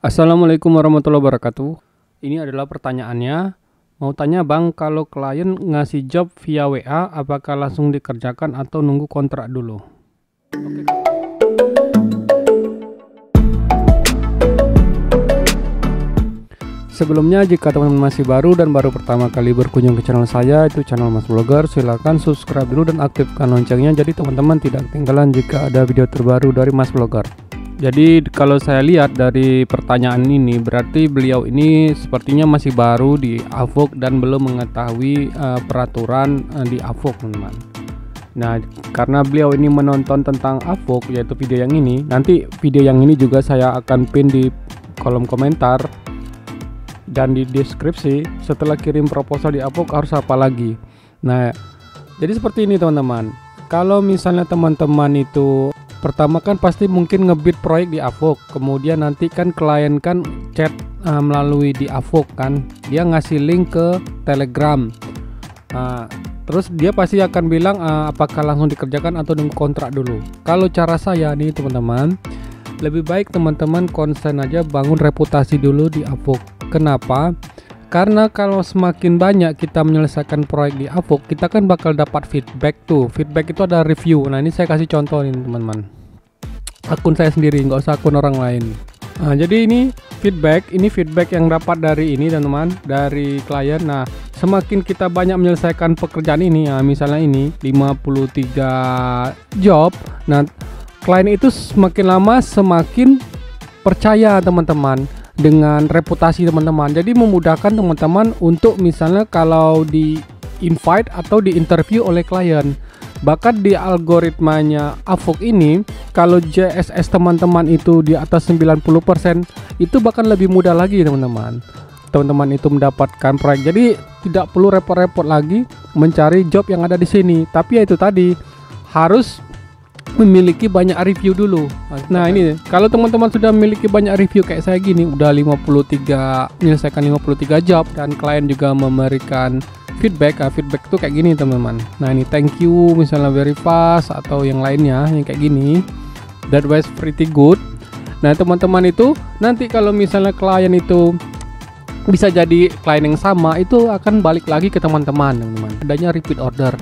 Assalamualaikum warahmatullahi wabarakatuh. Ini adalah pertanyaannya. Mau tanya bang, kalau klien ngasih job via WA, apakah langsung dikerjakan atau nunggu kontrak dulu? Oke. Sebelumnya, jika teman-teman masih baru dan baru pertama kali berkunjung ke channel saya, itu channel Mas Vlogger, silahkan subscribe dulu dan aktifkan loncengnya, jadi teman-teman tidak ketinggalan jika ada video terbaru dari Mas Vlogger. Jadi kalau saya lihat dari pertanyaan ini, berarti beliau ini sepertinya masih baru di Avok dan belum mengetahui peraturan di Avok, teman-teman. Nah, karena beliau ini menonton tentang Avok, yaitu video yang ini, nanti video yang ini juga saya akan pin di kolom komentar dan di deskripsi. Setelah kirim proposal di Avok harus apa lagi. Nah, jadi seperti ini teman-teman. Kalau misalnya teman-teman itu pertama kan pasti mungkin ngebit proyek di Avok, kemudian nanti kan klien kan chat melalui di Avok kan, dia ngasih link ke Telegram. Terus dia pasti akan bilang apakah langsung dikerjakan atau nunggu kontrak dulu. Kalau cara saya nih teman-teman, lebih baik teman-teman konsen aja bangun reputasi dulu di Avok. Kenapa? Karena kalau semakin banyak kita menyelesaikan proyek di Avok, kita kan bakal dapat feedback tuh. Feedback itu ada review. Nah, ini saya kasih contoh nih teman-teman. Akun saya sendiri, nggak usah akun orang lain. Nah, jadi ini feedback yang dapat dari ini teman-teman, dari klien. Nah, semakin kita banyak menyelesaikan pekerjaan ini, misalnya ini 53 job. Nah, klien itu semakin lama semakin percaya teman-teman dengan reputasi teman-teman. Jadi memudahkan teman-teman untuk misalnya kalau di invite atau di interview oleh klien. Bahkan di algoritmanya Avok ini, kalau JSS teman-teman itu di atas 90%, itu bahkan lebih mudah lagi teman-teman. Teman-teman itu mendapatkan proyek. Jadi tidak perlu repot-repot lagi mencari job yang ada di sini. Tapi ya itu tadi, harus memiliki banyak review dulu. Nah, ini kalau teman-teman sudah memiliki banyak review kayak saya gini, udah menyelesaikan 53 job dan klien juga memberikan feedback. Feedback tuh kayak gini teman-teman. Nah, ini thank you misalnya very fast atau yang lainnya yang kayak gini. That was pretty good. Nah, teman-teman itu nanti kalau misalnya klien itu bisa jadi klien yang sama, itu akan balik lagi ke teman-teman. Adanya repeat order.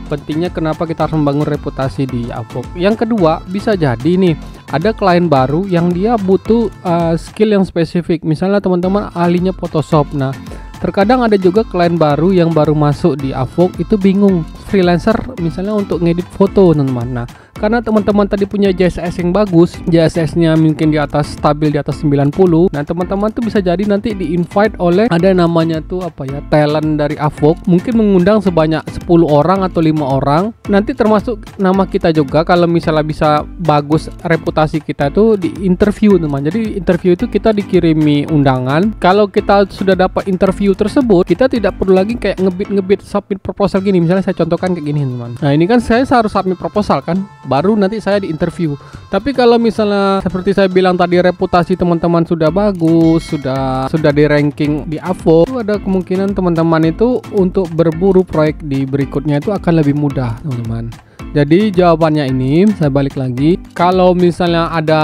Pentingnya kenapa kita harus membangun reputasi di Avok. Yang kedua, bisa jadi nih ada klien baru yang dia butuh skill yang spesifik. Misalnya teman-teman ahlinya Photoshop. Nah, terkadang ada juga klien baru yang baru masuk di Avok itu bingung freelancer misalnya untuk ngedit foto teman-teman. Nah, karena teman-teman tadi punya JSS yang bagus, JSS-nya mungkin di atas stabil di atas 90. Nah, teman-teman tuh bisa jadi nanti di-invite oleh ada namanya tuh talent dari Avok, mungkin mengundang sebanyak 10 orang atau 5 orang. Nanti termasuk nama kita juga kalau misalnya bisa bagus reputasi kita tuh di interview teman. Jadi interview itu kita dikirimi undangan. Kalau kita sudah dapat interview tersebut, kita tidak perlu lagi kayak ngebit submit proposal gini. Misalnya saya contohkan kayak gini teman. Nah, ini kan saya harus submit proposal kan, baru nanti saya di interview. Tapi kalau misalnya seperti saya bilang tadi, reputasi teman-teman sudah bagus, sudah di ranking di Avok, itu ada kemungkinan teman-teman itu untuk berburu proyek di berikutnya itu akan lebih mudah teman-teman. Jadi jawabannya ini saya balik lagi, kalau misalnya ada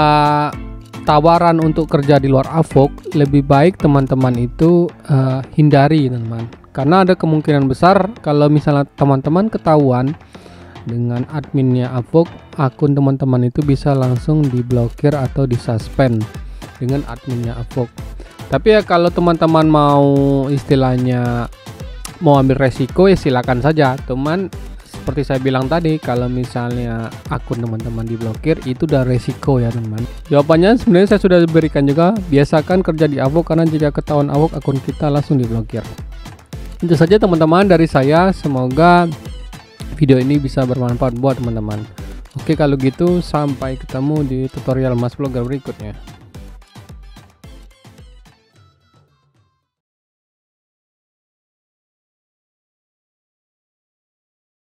tawaran untuk kerja di luar Avok, lebih baik teman-teman itu hindari teman-teman. Karena ada kemungkinan besar kalau misalnya teman-teman ketahuan dengan adminnya Avok, akun teman-teman itu bisa langsung diblokir atau disuspend dengan adminnya Avok. Tapi ya kalau teman-teman mau istilahnya mau ambil resiko, ya silakan saja teman. Seperti saya bilang tadi, kalau misalnya akun teman-teman diblokir, itu udah resiko ya teman. Jawabannya sebenarnya saya sudah berikan juga. Biasakan kerja di Avok, karena jika ketahuan Avok, akun kita langsung diblokir. Itu saja teman-teman dari saya. Semoga video ini bisa bermanfaat buat teman-teman. Oke, kalau gitu sampai ketemu di tutorial Mas Vlogger berikutnya.